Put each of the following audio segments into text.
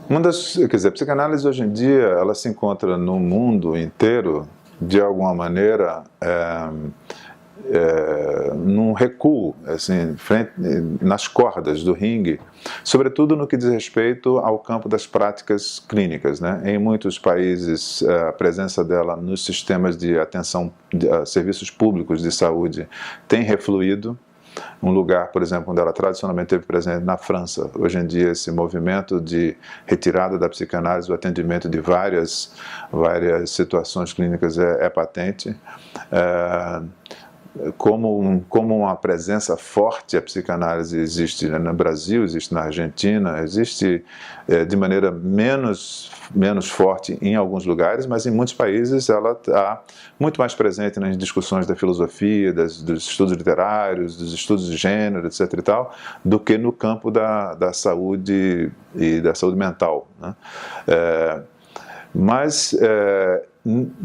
Quer dizer, a psicanálise hoje em dia, ela se encontra no mundo inteiro, de alguma maneira, num recuo, assim, nas cordas do ringue, sobretudo no que diz respeito ao campo das práticas clínicas, né? Em muitos países, a presença dela nos sistemas de atenção, serviços públicos de saúde tem refluído. Um lugar, por exemplo, onde ela tradicionalmente teve presente na França. Hoje em dia, esse movimento de retirada da psicanálise, o atendimento de várias situações clínicas é patente. Como uma presença forte a psicanálise existe no Brasil, existe na Argentina, existe de maneira menos forte em alguns lugares, mas em muitos países ela está muito mais presente nas discussões da filosofia, dos estudos literários, dos estudos de gênero, etc. e tal, do que no campo da saúde e da saúde mental, né?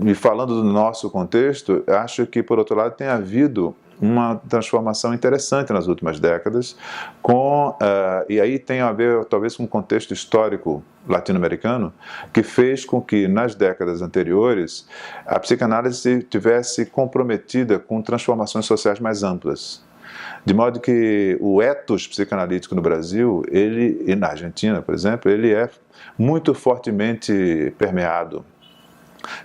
E falando do nosso contexto, acho que, por outro lado, tem havido uma transformação interessante nas últimas décadas, e aí tem a ver, talvez, com um contexto histórico latino-americano, que fez com que, nas décadas anteriores, a psicanálise tivesse comprometida com transformações sociais mais amplas. De modo que o ethos psicanalítico no Brasil, e na Argentina, por exemplo, ele é muito fortemente permeado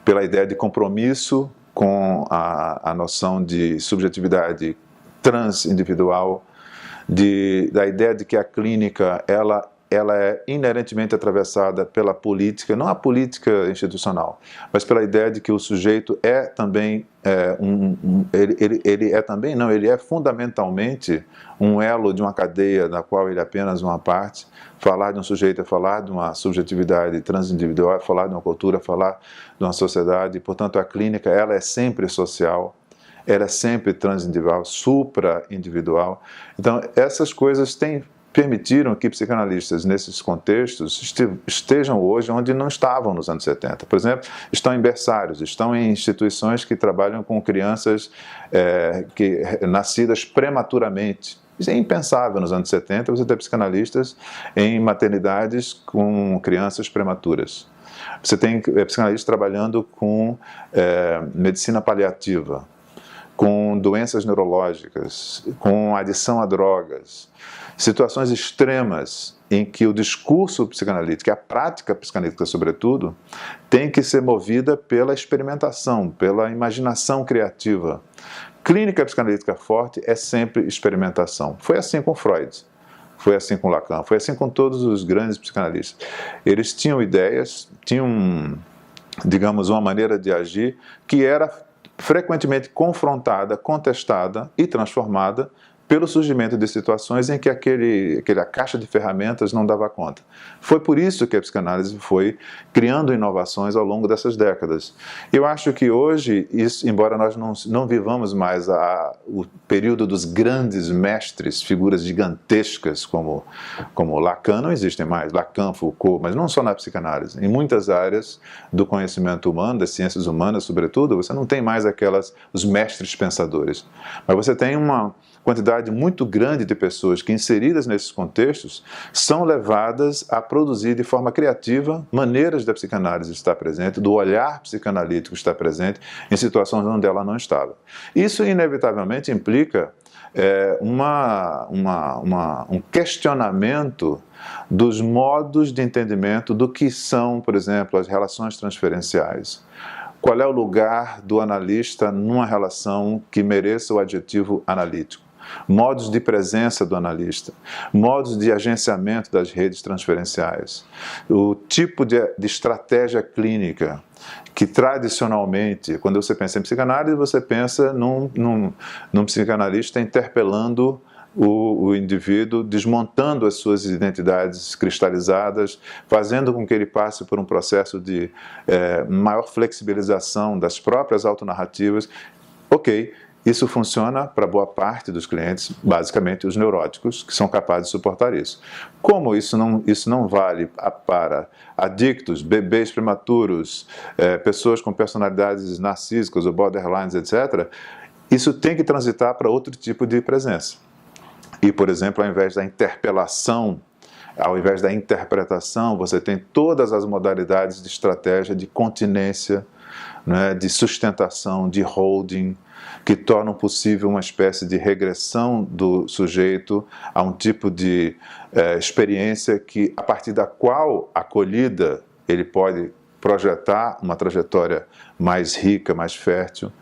pela ideia de compromisso com a noção de subjetividade transindividual, da ideia de que a clínica ela é inerentemente atravessada pela política, não a política institucional, mas pela ideia de que o sujeito é também ele é fundamentalmente um elo de uma cadeia da qual ele é apenas uma parte. Falar de um sujeito é falar de uma subjetividade transindividual, é falar de uma cultura, é falar de uma sociedade. Portanto, a clínica ela é sempre social, ela é sempre transindividual, supra-individual. Então, essas coisas permitiram que psicanalistas nesses contextos estejam hoje onde não estavam nos anos 70. Por exemplo, estão em berçários, estão em instituições que trabalham com crianças nascidas prematuramente. Isso é impensável nos anos 70, você ter psicanalistas em maternidades com crianças prematuras. Você tem psicanalistas trabalhando com medicina paliativa, com doenças neurológicas, com adição a drogas. Situações extremas em que o discurso psicanalítico, a prática psicanalítica, sobretudo, tem que ser movida pela experimentação, pela imaginação criativa. Clínica psicanalítica forte é sempre experimentação. Foi assim com Freud, foi assim com Lacan, foi assim com todos os grandes psicanalistas. Eles tinham ideias, tinham, digamos, uma maneira de agir que era frequentemente confrontada, contestada e transformada pelo surgimento de situações em que aquela caixa de ferramentas não dava conta. Foi por isso que a psicanálise foi criando inovações ao longo dessas décadas. Eu acho que hoje, embora nós não vivamos mais o período dos grandes mestres, figuras gigantescas como Lacan, não existem mais, Lacan, Foucault, mas não só na psicanálise. Em muitas áreas do conhecimento humano, das ciências humanas, sobretudo, você não tem mais os mestres pensadores, mas você tem uma quantidade muito grande de pessoas que, inseridas nesses contextos, são levadas a produzir de forma criativa maneiras da psicanálise estar presente, do olhar psicanalítico estar presente em situações onde ela não estava. Isso, inevitavelmente, implica um questionamento dos modos de entendimento do que são, por exemplo, as relações transferenciais. Qual é o lugar do analista numa relação que mereça o adjetivo analítico? Modos de presença do analista, modos de agenciamento das redes transferenciais, o tipo de estratégia clínica que tradicionalmente, quando você pensa em psicanálise, você pensa num psicanalista interpelando o indivíduo, desmontando as suas identidades cristalizadas, fazendo com que ele passe por um processo de maior flexibilização das próprias autonarrativas. Ok, isso funciona para boa parte dos clientes, basicamente os neuróticos, que são capazes de suportar isso. Como isso não vale para adictos, bebês prematuros, pessoas com personalidades narcísicas ou borderlines, etc., isso tem que transitar para outro tipo de presença. E, por exemplo, ao invés da interpelação ao invés da interpretação, você tem todas as modalidades de estratégia de continência, né, de sustentação, de holding, que tornam possível uma espécie de regressão do sujeito a um tipo de experiência que, a partir da qual, acolhida, ele pode projetar uma trajetória mais rica, mais fértil.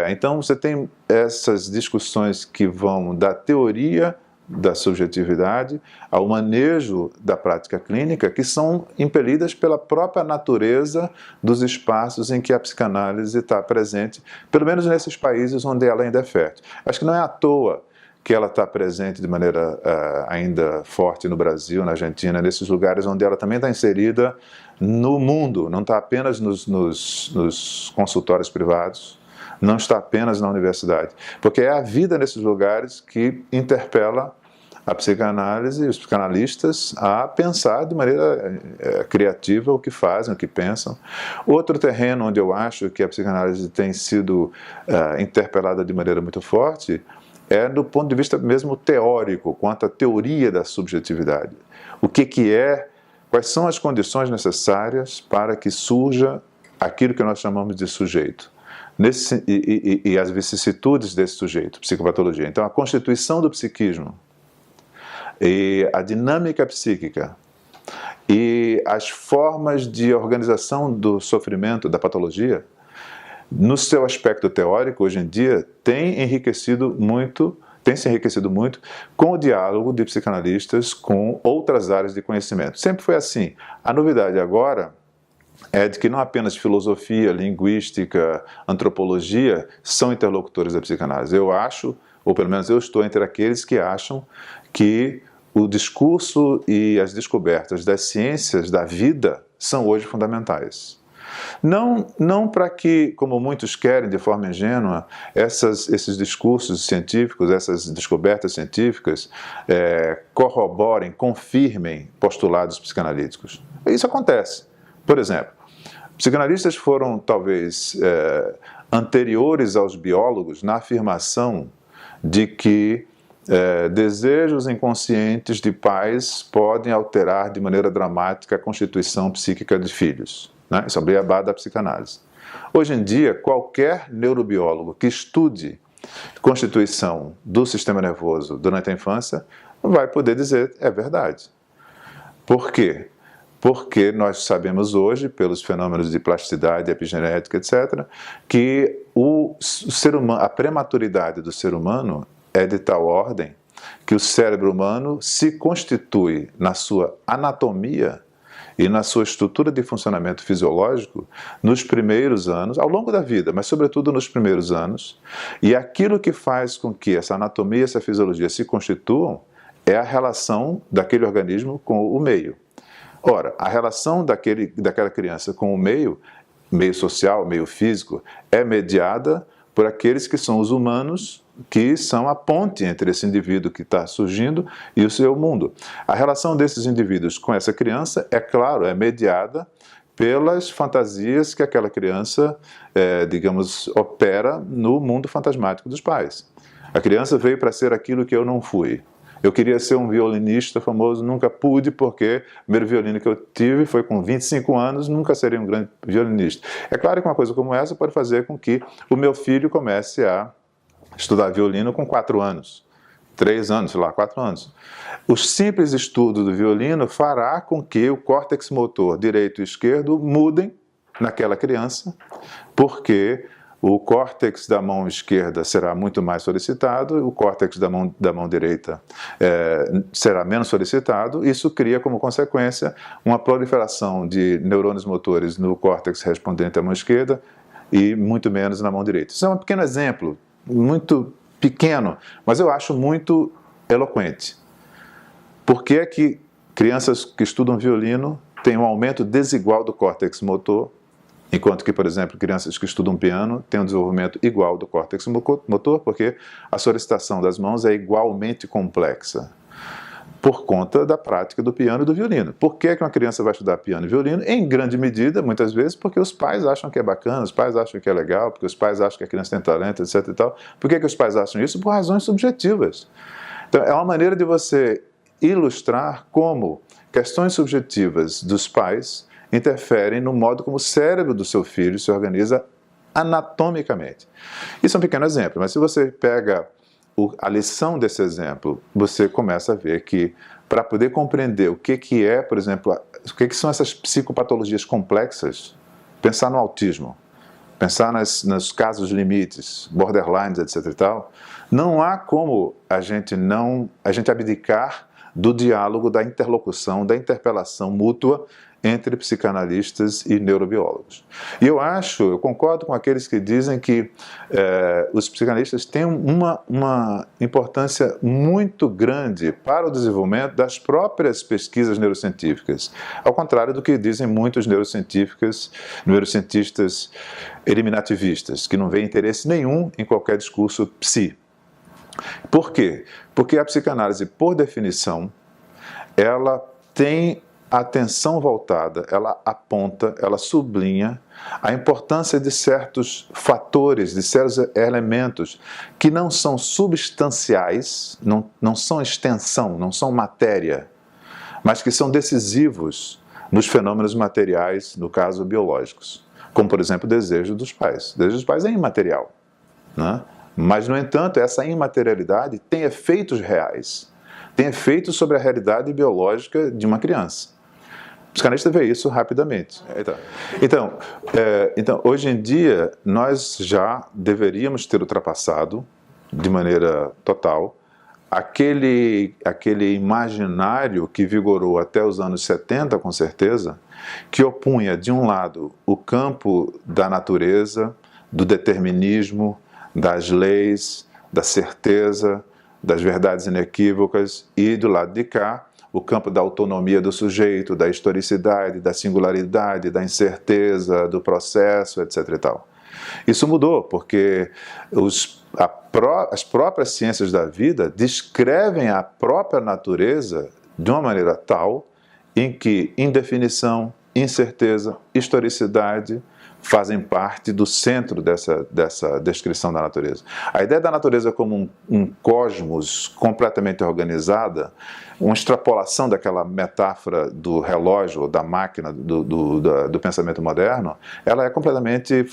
Então, você tem essas discussões que vão da teoria da subjetividade ao manejo da prática clínica, que são impelidas pela própria natureza dos espaços em que a psicanálise está presente, pelo menos nesses países onde ela ainda é fértil. Acho que não é à toa que ela está presente de maneira ainda forte no Brasil, na Argentina, nesses lugares onde ela também está inserida no mundo, não está apenas nos consultórios privados, não está apenas na universidade, porque é a vida nesses lugares que interpela a psicanálise e os psicanalistas a pensar de maneira criativa o que fazem, o que pensam. Outro terreno onde eu acho que a psicanálise tem sido interpelada de maneira muito forte é do ponto de vista mesmo teórico, quanto à teoria da subjetividade. O que é, quais são as condições necessárias para que surja aquilo que nós chamamos de sujeito. E as vicissitudes desse sujeito, psicopatologia. Então, a constituição do psiquismo, e a dinâmica psíquica, e as formas de organização do sofrimento, da patologia, no seu aspecto teórico, hoje em dia, tem se enriquecido muito com o diálogo de psicanalistas com outras áreas de conhecimento. Sempre foi assim. A novidade agora é de que não apenas filosofia, linguística, antropologia são interlocutores da psicanálise. Eu acho, ou pelo menos eu estou entre aqueles que acham que o discurso e as descobertas das ciências da vida são hoje fundamentais. Não para que, como muitos querem de forma ingênua, esses discursos científicos, essas descobertas científicas corroborem, confirmem postulados psicanalíticos. Isso acontece. Por exemplo, psicanalistas foram talvez anteriores aos biólogos na afirmação de que desejos inconscientes de pais podem alterar de maneira dramática a constituição psíquica de filhos. Né? Isso é o beabá da psicanálise. Hoje em dia, qualquer neurobiólogo que estude constituição do sistema nervoso durante a infância vai poder dizer é verdade. Por quê? Porque nós sabemos hoje, pelos fenômenos de plasticidade, epigenética, etc., que o ser humano, a prematuridade do ser humano é de tal ordem que o cérebro humano se constitui na sua anatomia e na sua estrutura de funcionamento fisiológico nos primeiros anos, ao longo da vida, mas sobretudo nos primeiros anos, e aquilo que faz com que essa anatomia e essa fisiologia se constituam é a relação daquele organismo com o meio. Ora, a relação daquela criança com o meio social, meio físico, é mediada por aqueles que são os humanos, que são a ponte entre esse indivíduo que está surgindo e o seu mundo. A relação desses indivíduos com essa criança, é claro, é mediada pelas fantasias que aquela criança, digamos, opera no mundo fantasmático dos pais. A criança veio para ser aquilo que eu não fui. Eu queria ser um violinista famoso, nunca pude, porque o primeiro violino que eu tive foi com 25 anos, nunca seria um grande violinista. É claro que uma coisa como essa pode fazer com que o meu filho comece a estudar violino com 4 anos, 3 anos, sei lá, 4 anos. O simples estudo do violino fará com que o córtex motor direito e esquerdo mudem naquela criança, porque o córtex da mão esquerda será muito mais solicitado, o córtex da mão direita será menos solicitado. Isso cria como consequência uma proliferação de neurônios motores no córtex respondente à mão esquerda e muito menos na mão direita. Isso é um pequeno exemplo, muito pequeno, mas eu acho muito eloquente. Por que é que crianças que estudam violino têm um aumento desigual do córtex motor, enquanto que, por exemplo, crianças que estudam piano têm um desenvolvimento igual do córtex motor, porque a solicitação das mãos é igualmente complexa, por conta da prática do piano e do violino. Por que uma criança vai estudar piano e violino? Em grande medida, muitas vezes, porque os pais acham que é bacana, os pais acham que é legal, porque os pais acham que a criança tem talento, etc. e tal. Por que os pais acham isso? Por razões subjetivas. Então, é uma maneira de você ilustrar como questões subjetivas dos pais interferem no modo como o cérebro do seu filho se organiza anatomicamente. Isso é um pequeno exemplo, mas se você pega a lição desse exemplo, você começa a ver que, para poder compreender o que é, por exemplo, o que são essas psicopatologias complexas, pensar no autismo, pensar nos casos limites, borderlines, etc. e tal, não há como a gente abdicar do diálogo, da interlocução, da interpelação mútua entre psicanalistas e neurobiólogos. E eu concordo com aqueles que dizem que os psicanalistas têm uma importância muito grande para o desenvolvimento das próprias pesquisas neurocientíficas, ao contrário do que dizem muitos neurocientistas eliminativistas, que não veem interesse nenhum em qualquer discurso psi. Por quê? Porque a psicanálise, por definição, ela tem a atenção voltada, ela aponta, ela sublinha a importância de certos fatores, de certos elementos que não são substanciais, não são extensão, não são matéria, mas que são decisivos nos fenômenos materiais, no caso biológicos, como por exemplo o desejo dos pais. O desejo dos pais é imaterial, né? Mas, no entanto, essa imaterialidade tem efeitos reais, tem efeitos sobre a realidade biológica de uma criança. O psicanalista vê isso rapidamente. Então, hoje em dia, nós já deveríamos ter ultrapassado, de maneira total, aquele imaginário que vigorou até os anos 70, com certeza, que opunha, de um lado, o campo da natureza, do determinismo, das leis, da certeza, das verdades inequívocas, e do lado de cá, o campo da autonomia do sujeito, da historicidade, da singularidade, da incerteza, do processo, etc. e tal. Isso mudou, porque as próprias ciências da vida descrevem a própria natureza de uma maneira tal em que indefinição, incerteza, historicidade fazem parte do centro dessa descrição da natureza. A ideia da natureza como um cosmos completamente organizada, uma extrapolação daquela metáfora do relógio, da máquina, do pensamento moderno, ela é completamente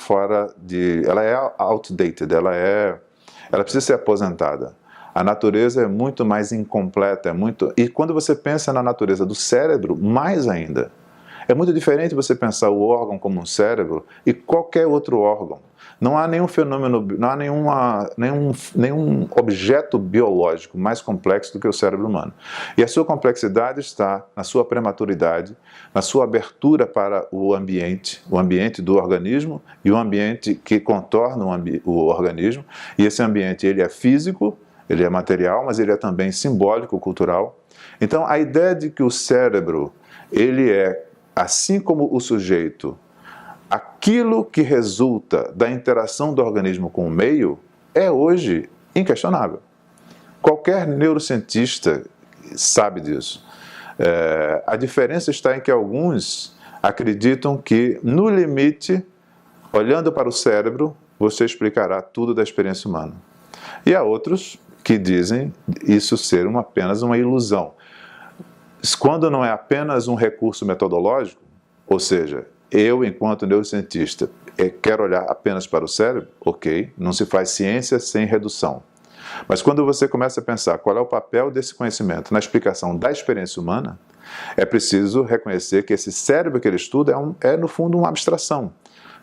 ela é outdated, ela precisa ser aposentada. A natureza é muito mais incompleta, e quando você pensa na natureza do cérebro, mais ainda. É muito diferente você pensar o órgão como um cérebro e qualquer outro órgão. Não há nenhum fenômeno, não há nenhum objeto biológico mais complexo do que o cérebro humano. E a sua complexidade está na sua prematuridade, na sua abertura para o ambiente do organismo e o ambiente que contorna o organismo. E esse ambiente, ele é físico, ele é material, mas ele é também simbólico, cultural. Então, a ideia de que o cérebro, ele é, assim como o sujeito, aquilo que resulta da interação do organismo com o meio, é hoje inquestionável. Qualquer neurocientista sabe disso. A diferença está em que alguns acreditam que, no limite, olhando para o cérebro, você explicará tudo da experiência humana. E há outros que dizem isso ser apenas uma ilusão. Quando não é apenas um recurso metodológico, ou seja, eu, enquanto neurocientista, quero olhar apenas para o cérebro, ok, não se faz ciência sem redução. Mas quando você começa a pensar qual é o papel desse conhecimento na explicação da experiência humana, é preciso reconhecer que esse cérebro que ele estuda é no fundo, uma abstração.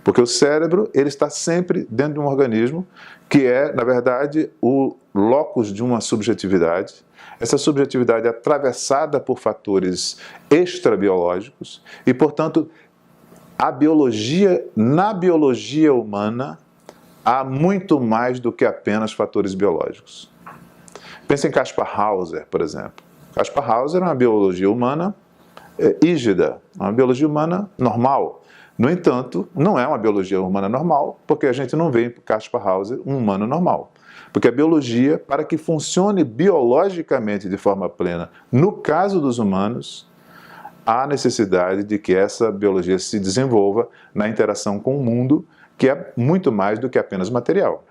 Porque o cérebro, ele está sempre dentro de um organismo que é, na verdade, o locus de uma subjetividade. Essa subjetividade é atravessada por fatores extrabiológicos e, portanto, na biologia humana, há muito mais do que apenas fatores biológicos. Pense em Kaspar Hauser, por exemplo. Kaspar Hauser é uma biologia humana rígida, uma biologia humana normal. No entanto, não é uma biologia humana normal, porque a gente não vê em Kaspar Hauser um humano normal. Porque a biologia, para que funcione biologicamente de forma plena, no caso dos humanos, há necessidade de que essa biologia se desenvolva na interação com o mundo, que é muito mais do que apenas material.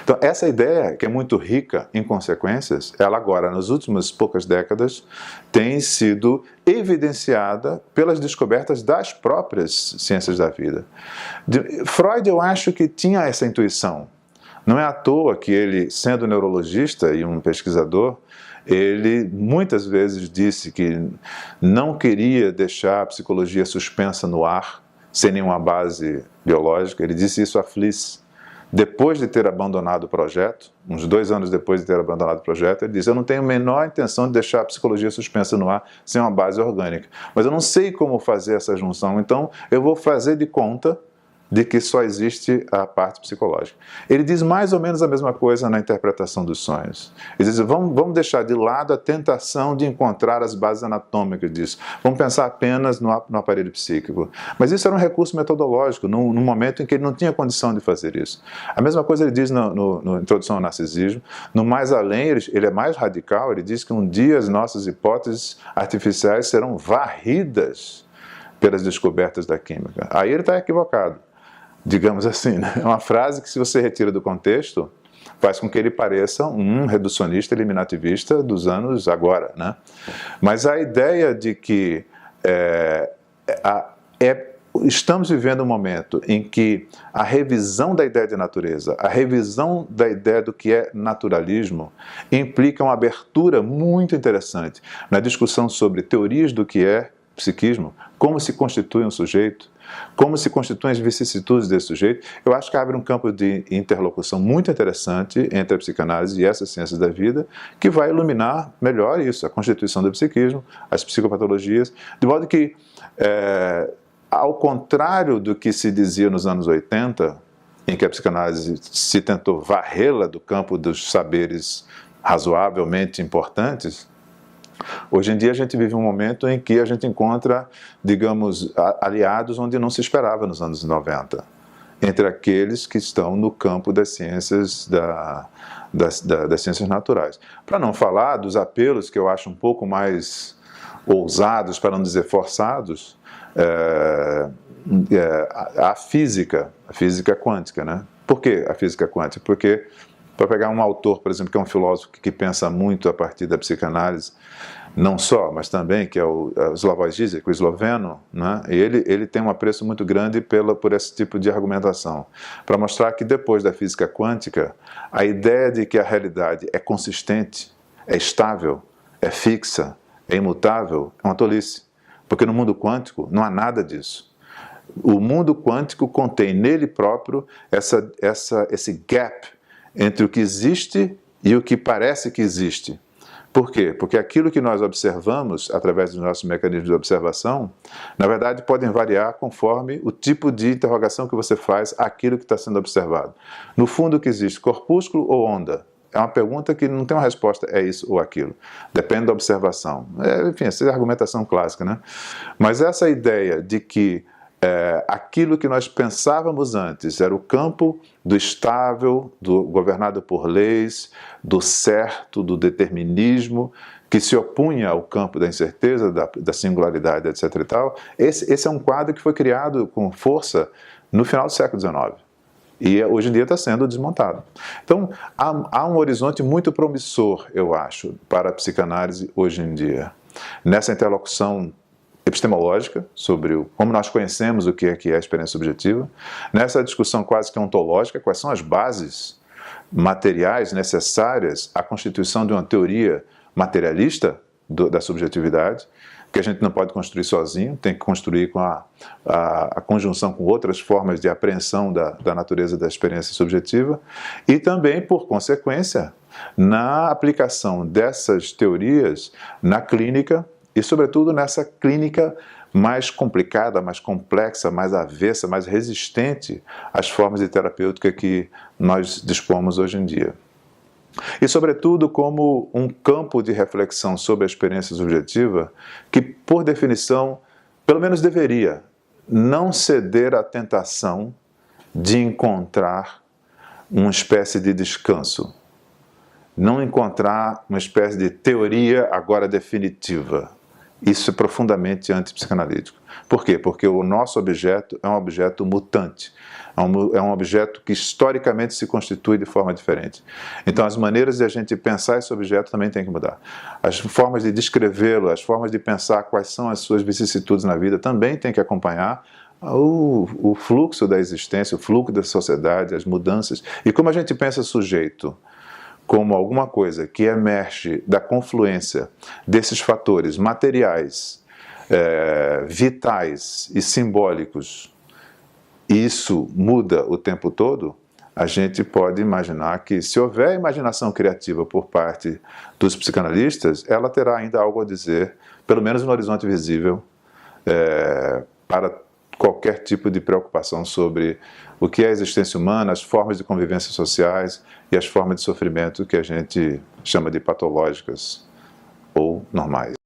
Então, essa ideia, que é muito rica em consequências, ela agora, nas últimas poucas décadas, tem sido evidenciada pelas descobertas das próprias ciências da vida. Freud, eu acho que tinha essa intuição. Não é à toa que ele, sendo neurologista e um pesquisador, ele muitas vezes disse que não queria deixar a psicologia suspensa no ar, sem nenhuma base biológica. Ele disse isso a Fliess. Depois de ter abandonado o projeto, uns 2 anos depois de ter abandonado o projeto, ele disse: eu não tenho a menor intenção de deixar a psicologia suspensa no ar sem uma base orgânica. Mas eu não sei como fazer essa junção, então eu vou fazer de conta de que só existe a parte psicológica. Ele diz mais ou menos a mesma coisa na interpretação dos sonhos. Ele diz: vamos deixar de lado a tentação de encontrar as bases anatômicas disso. Vamos pensar apenas no aparelho psíquico. Mas isso era um recurso metodológico, num momento em que ele não tinha condição de fazer isso. A mesma coisa ele diz no Introdução ao Narcisismo. No Mais Além, ele é mais radical, ele diz que um dia as nossas hipóteses artificiais serão varridas pelas descobertas da química. Aí ele está equivocado. Digamos assim, né? É uma frase que, se você retira do contexto, faz com que ele pareça um reducionista eliminativista dos anos agora, né? Mas a ideia de que estamos vivendo um momento em que a revisão da ideia de natureza, a revisão da ideia do que é naturalismo, implica uma abertura muito interessante na discussão sobre teorias do que é psiquismo, como se constitui um sujeito, como se constituem as vicissitudes desse sujeito. Eu acho que abre um campo de interlocução muito interessante entre a psicanálise e essas ciências da vida, que vai iluminar melhor isso, a constituição do psiquismo, as psicopatologias, de modo que, ao contrário do que se dizia nos anos 80, em que a psicanálise se tentou varrê-la do campo dos saberes razoavelmente importantes, hoje em dia a gente vive um momento em que a gente encontra, digamos, aliados onde não se esperava nos anos 90, entre aqueles que estão no campo das ciências, das ciências naturais. Para não falar dos apelos que eu acho um pouco mais ousados, para não dizer forçados, a física quântica, né? Por que a física quântica? Porque, para pegar um autor, por exemplo, que é um filósofo que pensa muito a partir da psicanálise, não só, mas também, que é o Slavoj Žižek, o esloveno, né? E ele tem um apreço muito grande por esse tipo de argumentação, para mostrar que depois da física quântica, a ideia de que a realidade é consistente, é estável, é fixa, é imutável, é uma tolice, porque no mundo quântico não há nada disso. O mundo quântico contém nele próprio esse gap entre o que existe e o que parece que existe. Por quê? Porque aquilo que nós observamos através dos nossos mecanismos de observação, na verdade, podem variar conforme o tipo de interrogação que você faz àquilo que está sendo observado. No fundo, o que existe, corpúsculo ou onda? É uma pergunta que não tem uma resposta, é isso ou aquilo. Depende da observação. Enfim, essa é a argumentação clássica, né? Mas essa ideia de que aquilo que nós pensávamos antes era o campo do estável, do governado por leis, do certo, do determinismo, que se opunha ao campo da incerteza, da singularidade, etc. e tal. Esse é um quadro que foi criado com força no final do século XIX. E hoje em dia está sendo desmontado. Então, há um horizonte muito promissor, eu acho, para a psicanálise hoje em dia. Nessa interlocução epistemológica, sobre como nós conhecemos o que é a experiência subjetiva, nessa discussão quase que ontológica, quais são as bases materiais necessárias à constituição de uma teoria materialista da subjetividade, que a gente não pode construir sozinho, tem que construir com a conjunção com outras formas de apreensão da natureza da experiência subjetiva, e também, por consequência, na aplicação dessas teorias na clínica, e sobretudo nessa clínica mais complicada, mais complexa, mais avessa, mais resistente às formas de terapêutica que nós dispomos hoje em dia. E, sobretudo, como um campo de reflexão sobre a experiência subjetiva que, por definição, pelo menos deveria, não ceder à tentação de encontrar uma espécie de descanso, não encontrar uma espécie de teoria agora definitiva. isso é profundamente antipsicanalítico. Por quê? Porque o nosso objeto é um objeto mutante, é um objeto que historicamente se constitui de forma diferente. Então as maneiras de a gente pensar esse objeto também tem que mudar. As formas de descrevê-lo, as formas de pensar quais são as suas vicissitudes na vida também tem que acompanhar o fluxo da existência, o fluxo da sociedade, as mudanças. E como a gente pensa sujeito como alguma coisa que emerge da confluência desses fatores materiais, vitais e simbólicos, e isso muda o tempo todo, a gente pode imaginar que, se houver imaginação criativa por parte dos psicanalistas, ela terá ainda algo a dizer, pelo menos no horizonte visível, para qualquer tipo de preocupação sobre o que é a existência humana, as formas de convivência sociais e as formas de sofrimento que a gente chama de patológicas ou normais.